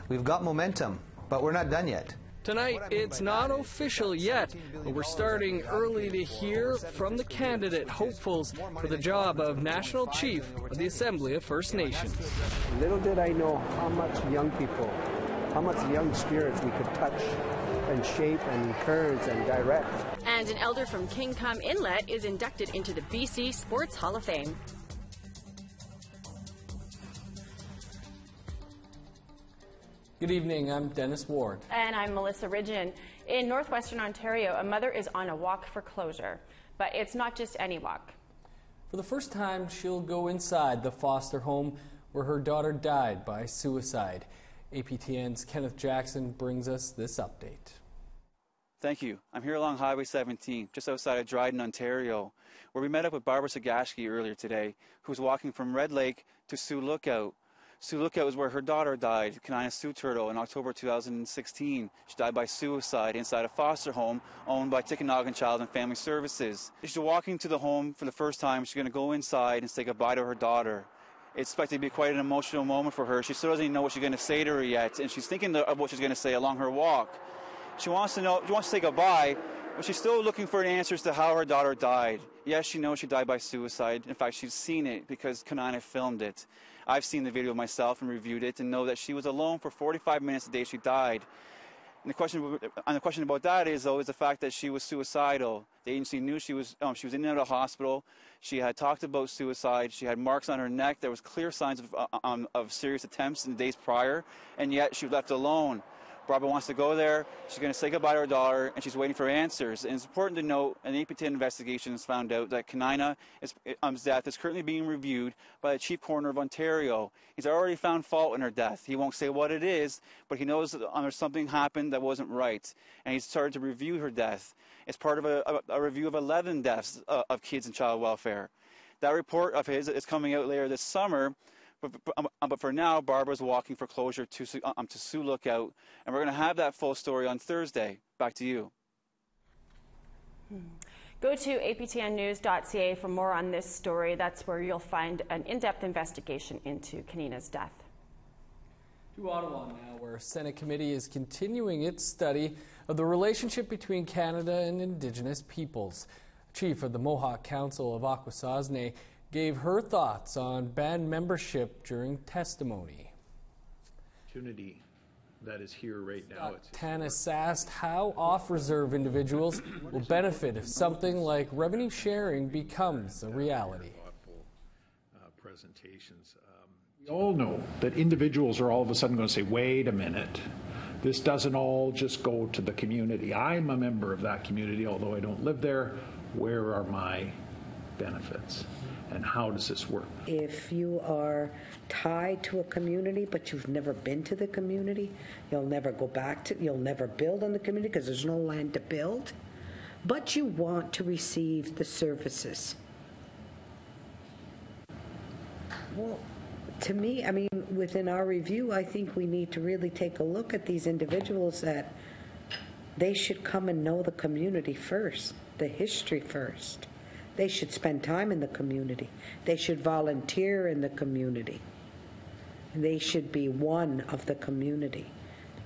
We've got momentum, but we're not done yet. Tonight, it's not official yet, but we're starting early to hear from the candidate hopefuls for the job of National Chief of the Assembly of First Nations. Little did I know how much young people, how much young spirits we could touch and shape and encourage and direct. And an elder from Kingcome Inlet is inducted into the BC Sports Hall of Fame. Good evening, I'm Dennis Ward. And I'm Melissa Ridgen. In northwestern Ontario, a mother is on a walk for closure. But it's not just any walk. For the first time, she'll go inside the foster home where her daughter died by suicide. APTN's Kenneth Jackson brings us this update. Thank you. I'm here along Highway 17, just outside of Dryden, Ontario, where we met up with Barbara Sagashki earlier today, who was walking from Red Lake to Sioux Lookout. Sioux Lookout is where her daughter died, Kanina Sioux Turtle, in October 2016. She died by suicide inside a foster home owned by Tikanagan Child and Family Services. She's walking to the home for the first time. She's going to go inside and say goodbye to her daughter. It's expected to be quite an emotional moment for her. She still doesn't even know what she's going to say to her yet, and she's thinking of what she's going to say along her walk. She wants to say goodbye, but she's still looking for answers to how her daughter died. Yes, she knows she died by suicide. In fact, she's seen it because Kanina filmed it. I've seen the video myself and reviewed it and know that she was alone for 45 minutes the day she died. And the question about that is the fact that she was suicidal. The agency knew she was in and out of hospital. She had talked about suicide. She had marks on her neck. There was clear signs of serious attempts in the days prior, and yet she was left alone. Barbara wants to go there. She's going to say goodbye to her daughter, and she's waiting for answers. And it's important to note, an APTN investigation has found out that Kanina's death is currently being reviewed by the Chief Coroner of Ontario. He's already found fault in her death. He won't say what it is, but he knows that something happened that wasn't right, and he's started to review her death. It's part of a review of 11 deaths of kids in child welfare. That report of his is coming out later this summer. But for now, Barbara's walking for closure to Sioux Lookout, and we're going to have that full story on Thursday. Back to you. Go to aptnnews.ca for more on this story. That's where you'll find an in-depth investigation into Kanina's death. To Ottawa now, where a Senate committee is continuing its study of the relationship between Canada and Indigenous peoples. Chief of the Mohawk Council of Akwesasne gave her thoughts on band membership during testimony. Opportunity that is here right now. Tanis asked how off-reserve individuals will benefit if something like revenue sharing becomes a reality. Thoughtful presentations. We all know that individuals are all of a sudden going to say, wait a minute, this doesn't all just go to the community. I'm a member of that community, although I don't live there. Where are my benefits? And how does this work? If you are tied to a community but you've never been to the community, you'll never go back to, you'll never build on the community because there's no land to build, but you want to receive the services. Well, to me, I mean, within our review, I think we need to really take a look at these individuals that they should come and know the community first, the history first. They should spend time in the community. They should volunteer in the community. They should be one of the community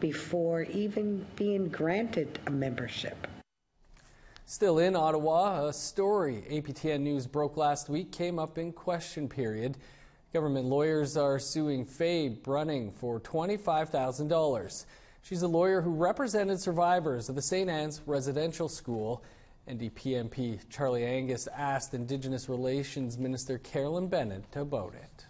before even being granted a membership. Still in Ottawa, a story APTN News broke last week came up in question period. Government lawyers are suing Faye Brunning for $25,000. She's a lawyer who represented survivors of the St. Anne's Residential School. NDP MP Charlie Angus asked Indigenous Relations Minister Carolyn Bennett about it.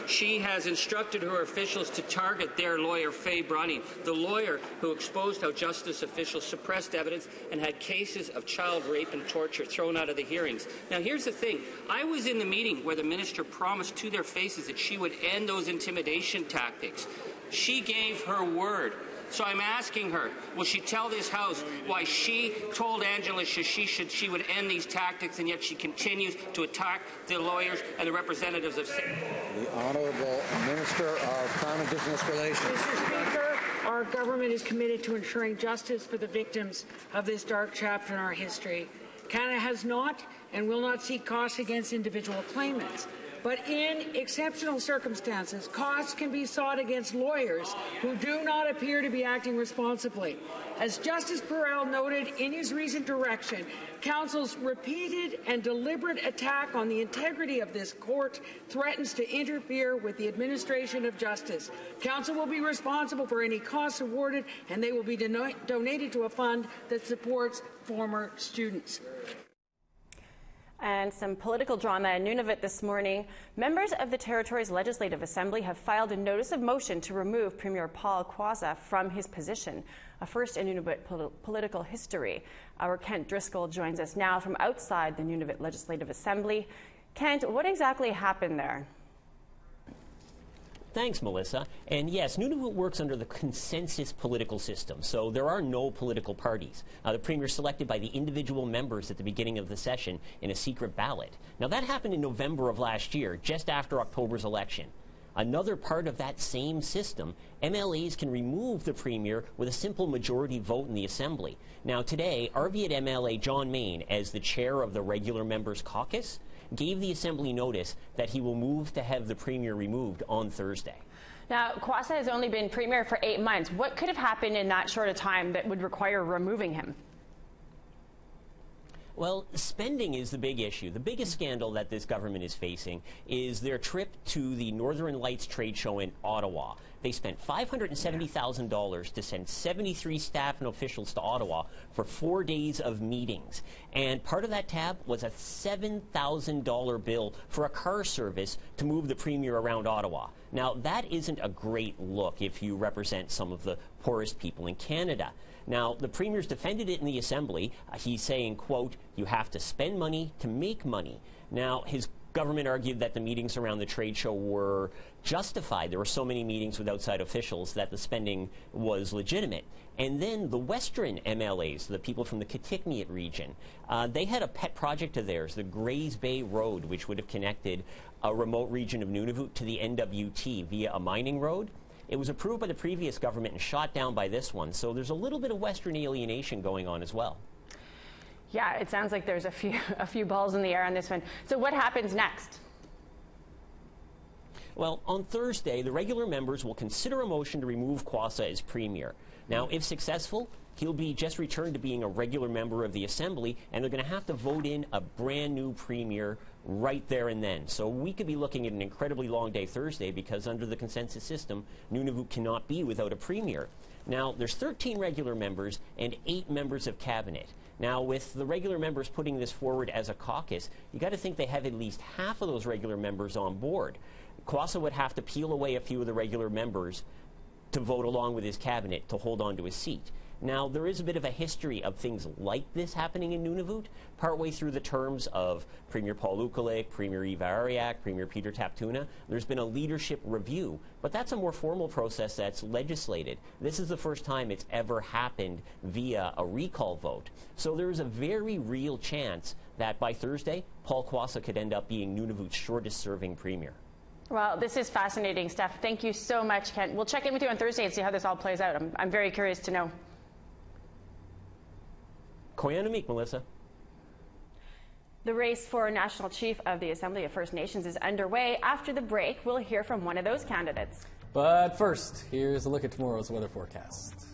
She has instructed her officials to target their lawyer, Faye Brunning, the lawyer who exposed how justice officials suppressed evidence and had cases of child rape and torture thrown out of the hearings. Now, here's the thing. I was in the meeting where the minister promised to their faces that she would end those intimidation tactics. She gave her word. So I'm asking her, will she tell this House why she told Angela she would end these tactics, and yet she continues to attack the lawyers and the representatives of... The Honourable Minister of Crown Indigenous Relations. Mr. Speaker, our government is committed to ensuring justice for the victims of this dark chapter in our history. Canada has not and will not seek costs against individual claimants. but in exceptional circumstances, costs can be sought against lawyers who do not appear to be acting responsibly. As Justice Burrell noted in his recent direction, Council's repeated and deliberate attack on the integrity of this court threatens to interfere with the administration of justice. Council will be responsible for any costs awarded, and they will be donated to a fund that supports former students. And some political drama in Nunavut this morning. Members of the territory's Legislative Assembly have filed a notice of motion to remove Premier Paul Quassa from his position, a first in Nunavut political history. Our Kent Driscoll joins us now from outside the Nunavut Legislative Assembly. Kent, what exactly happened there? Thanks, Melissa. And yes, Nunavut works under the consensus political system, so there are no political parties. The Premier is selected by the individual members at the beginning of the session in a secret ballot. Now, that happened in November of last year, just after October's election. Another part of that same system, MLAs can remove the Premier with a simple majority vote in the Assembly. Now, today, Arviat MLA John Main, as the chair of the regular members caucus, gave the Assembly notice that he will move to have the Premier removed on Thursday. Now, Quassa has only been Premier for 8 months. What could have happened in that short a time that would require removing him? Well, spending is the big issue. The biggest scandal that this government is facing is their trip to the Northern Lights trade show in Ottawa. They spent $570,000 to send 73 staff and officials to Ottawa for 4 days of meetings. And part of that tab was a $7,000 bill for a car service to move the Premier around Ottawa. Now, that isn't a great look if you represent some of the poorest people in Canada. Now, the Premier's defended it in the Assembly. He's saying, quote, "You have to spend money to make money." Now, his government argued that the meetings around the trade show were justified. There were so many meetings with outside officials that the spending was legitimate. And then the Western MLAs, the people from the Kitikmeot region, they had a pet project of theirs, the Grays Bay Road, which would have connected a remote region of Nunavut to the NWT via a mining road. It was approved by the previous government and shot down by this one, so there's a little bit of Western alienation going on as well. Yeah, it sounds like there's a few balls in the air on this one. So what happens next? Well, on Thursday, the regular members will consider a motion to remove Quassa as Premier. Now, if successful, he'll be just returned to being a regular member of the Assembly, and they're going to have to vote in a brand new Premier right there and then. So we could be looking at an incredibly long day Thursday because under the consensus system, Nunavut cannot be without a Premier. Now, there's 13 regular members and 8 members of Cabinet. Now, with the regular members putting this forward as a caucus, you got to think they have at least half of those regular members on board. Quassa would have to peel away a few of the regular members to vote along with his Cabinet to hold on to his seat. Now, there is a bit of a history of things like this happening in Nunavut, partway through the terms of Premier Paul Ukalik, Premier Eva Ariak, Premier Peter Taptuna. There's been a leadership review, but that's a more formal process that's legislated. This is the first time it's ever happened via a recall vote. So there is a very real chance that by Thursday, Paul Quassa could end up being Nunavut's shortest-serving Premier. Well, this is fascinating stuff. Thank you so much, Kent. We'll check in with you on Thursday and see how this all plays out. I'm very curious to know. Koyanamik, Melissa. The race for National Chief of the Assembly of First Nations is underway. After the break, we'll hear from one of those candidates. But first, here's a look at tomorrow's weather forecast.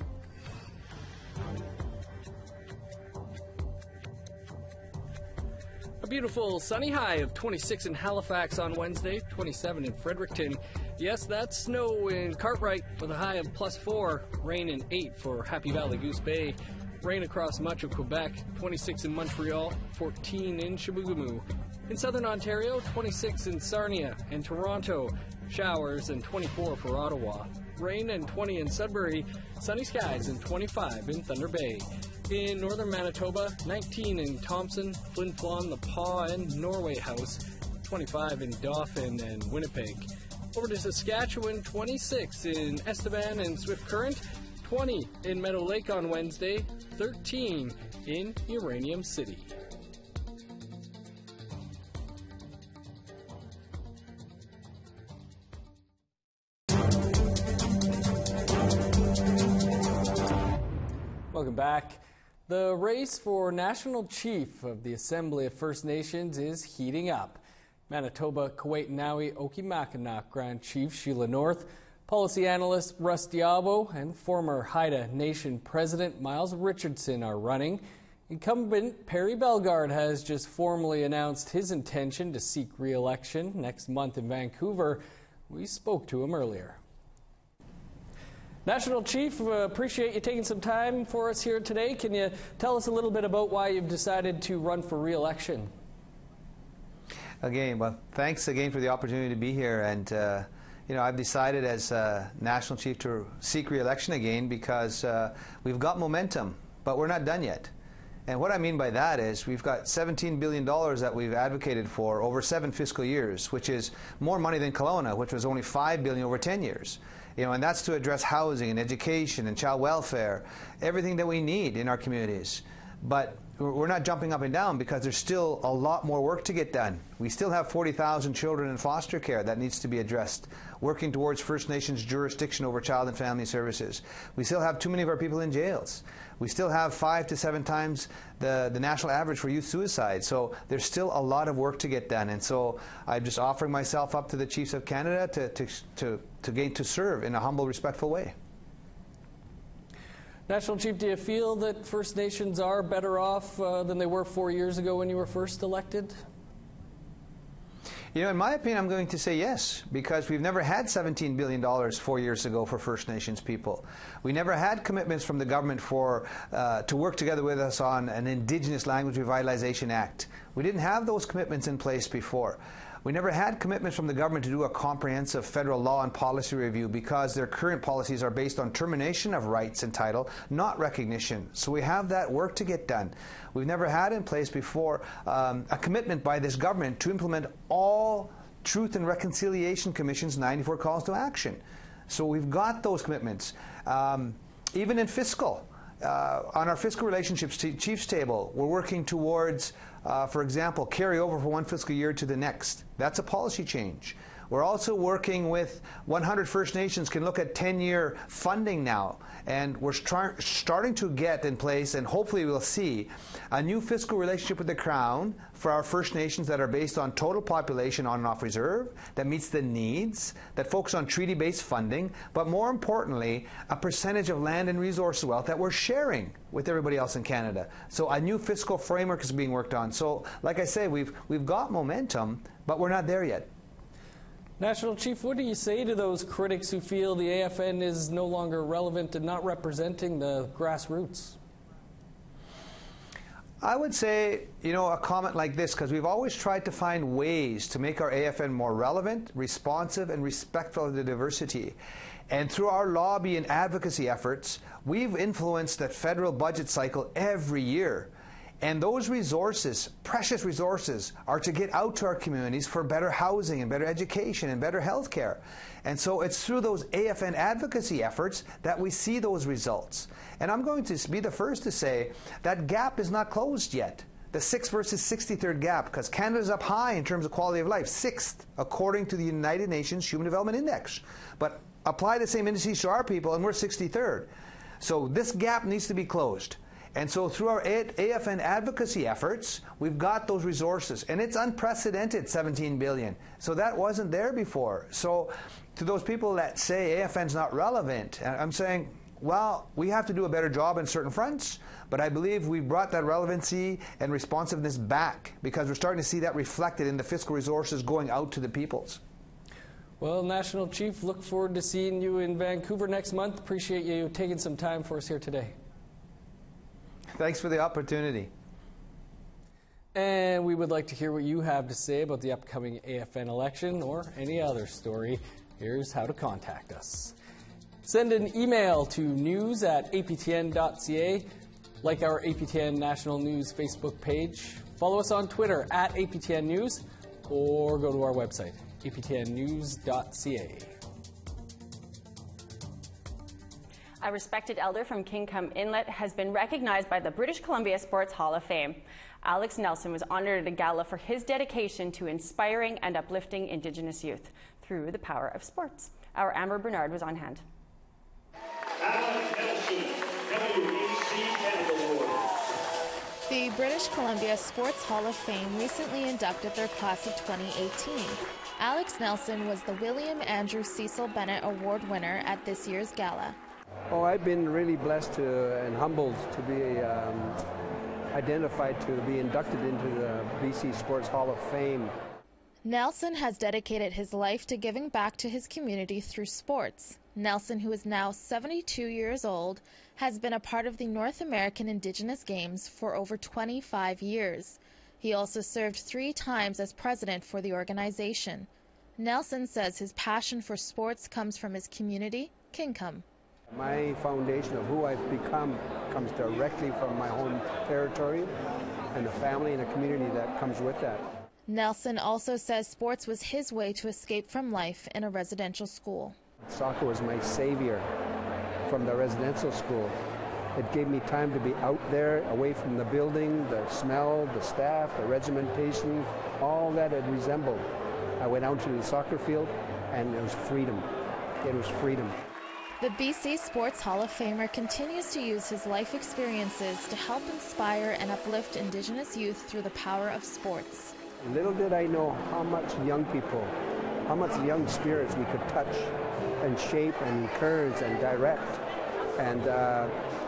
A beautiful sunny high of 26 in Halifax on Wednesday, 27 in Fredericton. Yes, that's snow in Cartwright with a high of +4, rain in 8 for Happy Valley Goose Bay. Rain across much of Quebec, 26 in Montreal, 14 in Chibougamau. In southern Ontario, 26 in Sarnia and Toronto. Showers and 24 for Ottawa. Rain and 20 in Sudbury. Sunny skies and 25 in Thunder Bay. In northern Manitoba, 19 in Thompson, Flin Flon, The Paw, and Norway House. 25 in Dauphin and Winnipeg. Over to Saskatchewan, 26 in Estevan and Swift Current. 20 in Meadow Lake on Wednesday, 13 in Uranium City. Welcome back. The race for National Chief of the Assembly of First Nations is heating up. Manitoba, Kuwait-Nawi, Okimakanak Grand Chief Sheila North, policy analyst Russ Diabo, and former Haida Nation President Miles Richardson are running. Incumbent Perry Bellegarde has just formally announced his intention to seek re-election next month in Vancouver. We spoke to him earlier. National Chief, appreciate you taking some time for us here today. Can you tell us a little bit about why you've decided to run for re-election? Again, well, thanks again for the opportunity to be here. And I've decided as National Chief to seek re-election again because we've got momentum, but we're not done yet. And what I mean by that is we've got $17 billion that we've advocated for over 7 fiscal years, which is more money than Kelowna, which was only $5 billion over 10 years. And that's to address housing and education and child welfare, everything that we need in our communities. But we're not jumping up and down because there's still a lot more work to get done. We still have 40,000 children in foster care that needs to be addressed, working towards First Nations jurisdiction over child and family services. We still have too many of our people in jails. We still have 5 to 7 times the national average for youth suicide. So there's still a lot of work to get done. And so I'm just offering myself up to the Chiefs of Canada to serve in a humble, respectful way. National Chief, do you feel that First Nations are better off than they were 4 years ago when you were first elected? In my opinion, I'm going to say yes, because we've never had $17 billion 4 years ago for First Nations people. We never had commitments from the government to work together with us on an Indigenous Language Revitalization Act. We didn't have those commitments in place before. We never had commitments from the government to do a comprehensive federal law and policy review because their current policies are based on termination of rights and title, not recognition. So we have that work to get done. We've never had in place before a commitment by this government to implement all Truth and Reconciliation Commission's 94 calls to action. So we've got those commitments. Even in fiscal, on our fiscal relationships chiefs table, we're working towards for example, carry over from one fiscal year to the next. That's a policy change. We're also working with 100 First Nations can look at 10-year funding now, and we're starting to get in place, and hopefully we'll see, a new fiscal relationship with the Crown for our First Nations that are based on total population on and off reserve, that meets the needs, that focus on treaty-based funding, but more importantly, a percentage of land and resource wealth that we're sharing with everybody else in Canada. So a new fiscal framework is being worked on. So, like I say, we've got momentum, but we're not there yet. National Chief, what do you say to those critics who feel the AFN is no longer relevant and not representing the grassroots? I would say, a comment like this, because we've always tried to find ways to make our AFN more relevant, responsive, and respectful of the diversity. And through our lobby and advocacy efforts, we've influenced the federal budget cycle every year. And those resources, precious resources, are to get out to our communities for better housing and better education and better health care. And so it's through those AFN advocacy efforts that we see those results. And I'm going to be the first to say that gap is not closed yet. The 6th versus 63rd gap, because Canada's up high in terms of quality of life, 6th according to the United Nations Human Development Index. But apply the same indices to our people and we're 63rd. So this gap needs to be closed. And so through our AFN advocacy efforts, we've got those resources. And it's unprecedented, $17 billion. So that wasn't there before. So to those people that say AFN's not relevant, I'm saying, well, we have to do a better job in certain fronts, but I believe we brought that relevancy and responsiveness back because we're starting to see that reflected in the fiscal resources going out to the peoples. Well, National Chief, look forward to seeing you in Vancouver next month. Appreciate you taking some time for us here today. Thanks for the opportunity. And we would like to hear what you have to say about the upcoming AFN election or any other story. Here's how to contact us. Send an email to news@aptn.ca. Like our APTN National News Facebook page. Follow us on Twitter @APTN News or go to our website, aptnnews.ca. A respected elder from Kingcome Inlet has been recognized by the British Columbia Sports Hall of Fame. Alex Nelson was honored at a gala for his dedication to inspiring and uplifting Indigenous youth through the power of sports. Our Amber Bernard was on hand. Alex Nelson, WBC Canada Award. The British Columbia Sports Hall of Fame recently inducted their class of 2018. Alex Nelson was the William Andrew Cecil Bennett Award winner at this year's gala. Oh, I've been really blessed and humbled to be identified to be inducted into the BC Sports Hall of Fame. Nelson has dedicated his life to giving back to his community through sports. Nelson, who is now 72 years old, has been a part of the North American Indigenous Games for over 25 years. He also served 3 times as president for the organization. Nelson says his passion for sports comes from his community, Kingcome. My foundation of who I've become comes directly from my home territory and the family and the community that comes with that. Nelson also says sports was his way to escape from life in a residential school. Soccer was my savior from the residential school. It gave me time to be out there, away from the building, the smell, the staff, the regimentation, all that it resembled. I went out to the soccer field and it was freedom. It was freedom. The BC Sports Hall of Famer continues to use his life experiences to help inspire and uplift Indigenous youth through the power of sports. Little did I know how much young people, how much young spirits we could touch and shape and encourage and direct and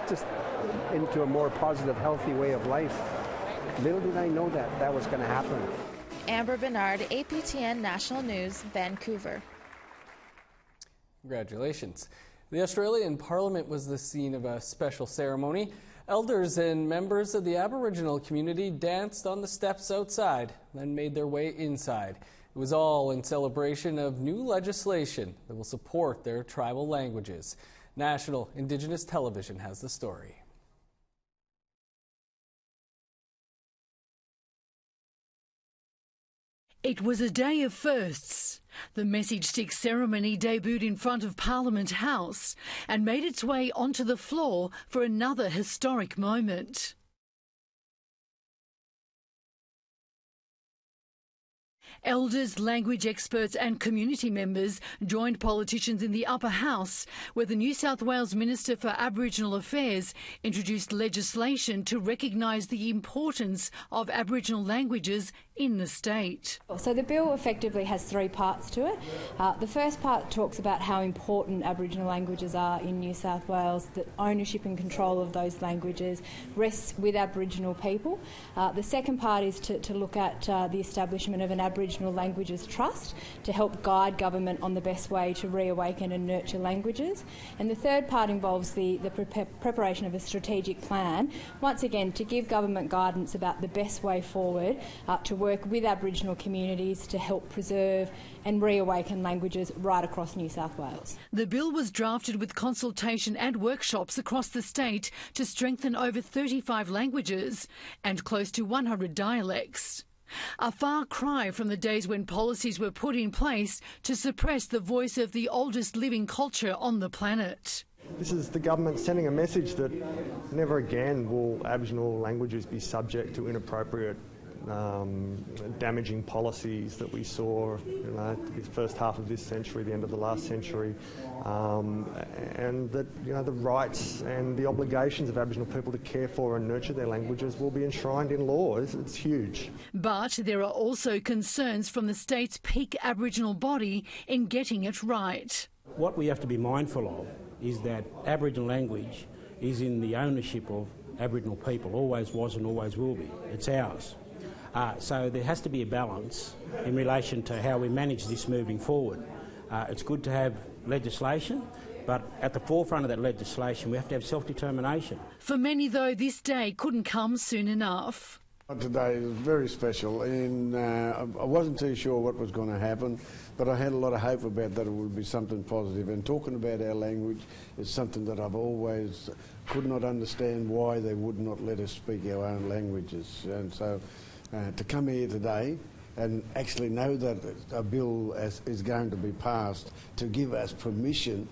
just into a more positive, healthy way of life. Little did I know that that was going to happen. Amber Bernard, APTN National News, Vancouver. Congratulations. The Australian Parliament was the scene of a special ceremony. Elders and members of the Aboriginal community danced on the steps outside, then made their way inside. It was all in celebration of new legislation that will support their tribal languages. National Indigenous Television has the story. It was a day of firsts. The message stick ceremony debuted in front of Parliament House and made its way onto the floor for another historic moment. Elders, language experts and community members joined politicians in the upper house, where the New South Wales Minister for Aboriginal Affairs introduced legislation to recognise the importance of Aboriginal languages in the state. So the bill effectively has 3 parts to it. The first part talks about how important Aboriginal languages are in New South Wales, that ownership and control of those languages rests with Aboriginal people. The second part is to look at the establishment of an Aboriginal Languages Trust to help guide government on the best way to reawaken and nurture languages. And the third part involves the preparation of a strategic plan, once again to give government guidance about the best way forward to work with Aboriginal communities to help preserve and reawaken languages right across New South Wales. The bill was drafted with consultation and workshops across the state to strengthen over 35 languages and close to 100 dialects. A far cry from the days when policies were put in place to suppress the voice of the oldest living culture on the planet. This is the government sending a message that never again will Aboriginal languages be subject to inappropriate damaging policies that we saw the first half of this century, the end of the last century, and that the rights and the obligations of Aboriginal people to care for and nurture their languages will be enshrined in law. It's huge. But there are also concerns from the state's peak Aboriginal body in getting it right. What we have to be mindful of is that Aboriginal language is in the ownership of Aboriginal people, always was and always will be. It's ours. So there has to be a balance in relation to how we manage this moving forward. It's good to have legislation, but at the forefront of that legislation we have to have self-determination. For many, though, this day couldn't come soon enough. Today is very special, and I wasn't too sure what was going to happen, but I had a lot of hope about that it would be something positive. And talking about our language is something that I've always could not understand why they would not let us speak our own languages. And so to come here today and actually know that a bill is going to be passed to give us permission,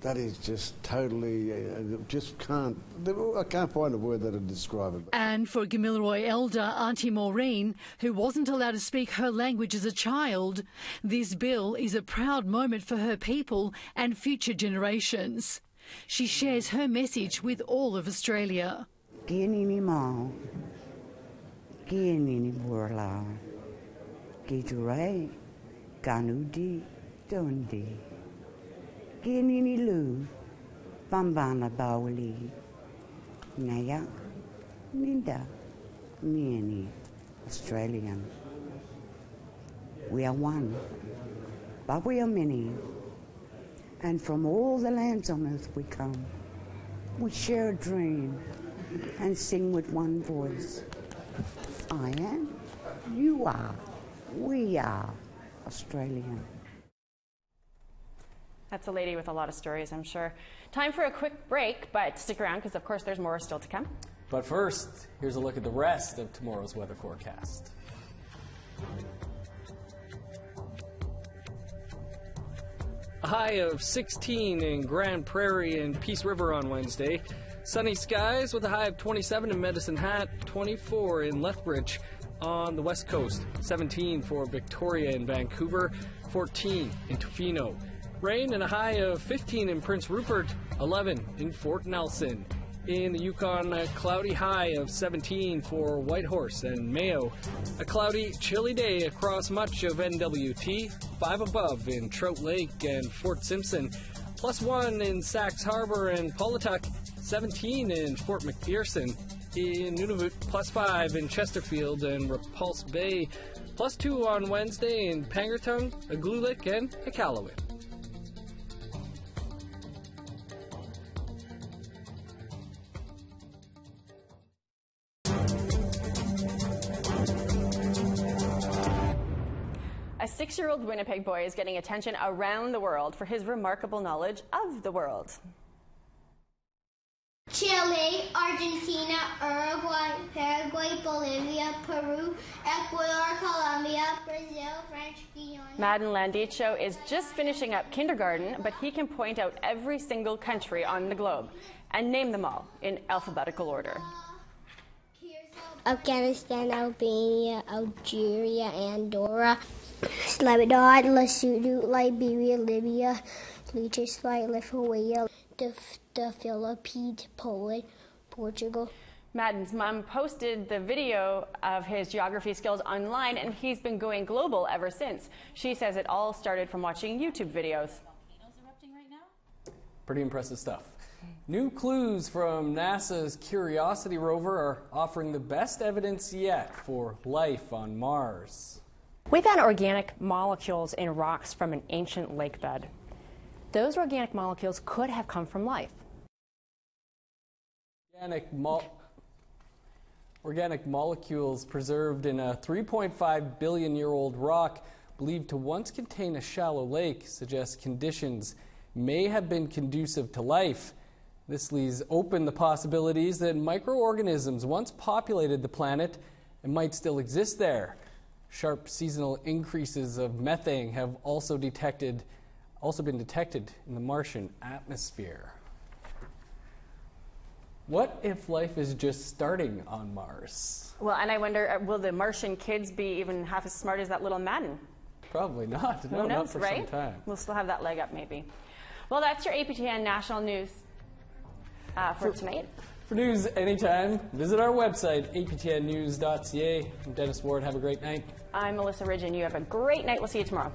that is just totally, I can't find a word that would describe it. And for Gamilaroi elder Auntie Maureen, who wasn't allowed to speak her language as a child, this bill is a proud moment for her people and future generations. She shares her message with all of Australia. Tieni ni mau, Kienini Burla, Kijurai, Ganudi, Dondi, Kienini Lu, Bambana Bawli, Nayak, Ninda, Mieni, Australian. We are one, but we are many, and from all the lands on earth we come. We share a dream and sing with one voice. I am, you are, we are Australian. That's a lady with a lot of stories, I'm sure. Time for a quick break, but stick around because, of course, there's more still to come. But first, here's a look at the rest of tomorrow's weather forecast. A high of 16 in Grand Prairie and Peace River on Wednesday. Sunny skies with a high of 27 in Medicine Hat, 24 in Lethbridge on the west coast, 17 for Victoria and Vancouver, 14 in Tofino. Rain and a high of 15 in Prince Rupert, 11 in Fort Nelson. In the Yukon, a cloudy high of 17 for Whitehorse and Mayo. A cloudy, chilly day across much of NWT, 5 above in Trout Lake and Fort Simpson, +1 in Sax Harbor and Paulatuck, 17 in Fort McPherson. In Nunavut, +5 in Chesterfield and Repulse Bay, +2 on Wednesday in Pangertung, Igloolik, and Iqaluit. A 6-year-old Winnipeg boy is getting attention around the world for his remarkable knowledge of the world. Chile, Argentina, Uruguay, Paraguay, Bolivia, Peru, Ecuador, Colombia, Brazil, French Guiana. Madden Landicho is just finishing up kindergarten, but he can point out every single country on the globe and name them all in alphabetical order. Afghanistan, Albania, Algeria, Andorra, Lebanon, Lesotho, Liberia, Libya, Liechtenstein, Lithuania, the Philippines, Poland, Portugal. Madden's mom posted the video of his geography skills online, and he's been going global ever since. She says it all started from watching YouTube videos. Pretty impressive stuff. New clues from NASA's Curiosity rover are offering the best evidence yet for life on Mars. We found organic molecules in rocks from an ancient lake bed. Those organic molecules could have come from life. Organic molecules preserved in a 3.5 billion-year-old rock believed to once contain a shallow lake suggest conditions may have been conducive to life. This leaves open the possibilities that microorganisms once populated the planet and might still exist there. Sharp seasonal increases of methane have also been detected in the Martian atmosphere. What if life is just starting on Mars? Well, and I wonder, will the Martian kids be even half as smart as that little Madden? Probably not. Who No, knows, not for right? some time. We'll still have that leg up, maybe. Well, that's your APTN National News for tonight. For news anytime, visit our website, aptnnews.ca. I'm Dennis Ward. Have a great night. I'm Melissa Ridge, and you have a great night. We'll see you tomorrow.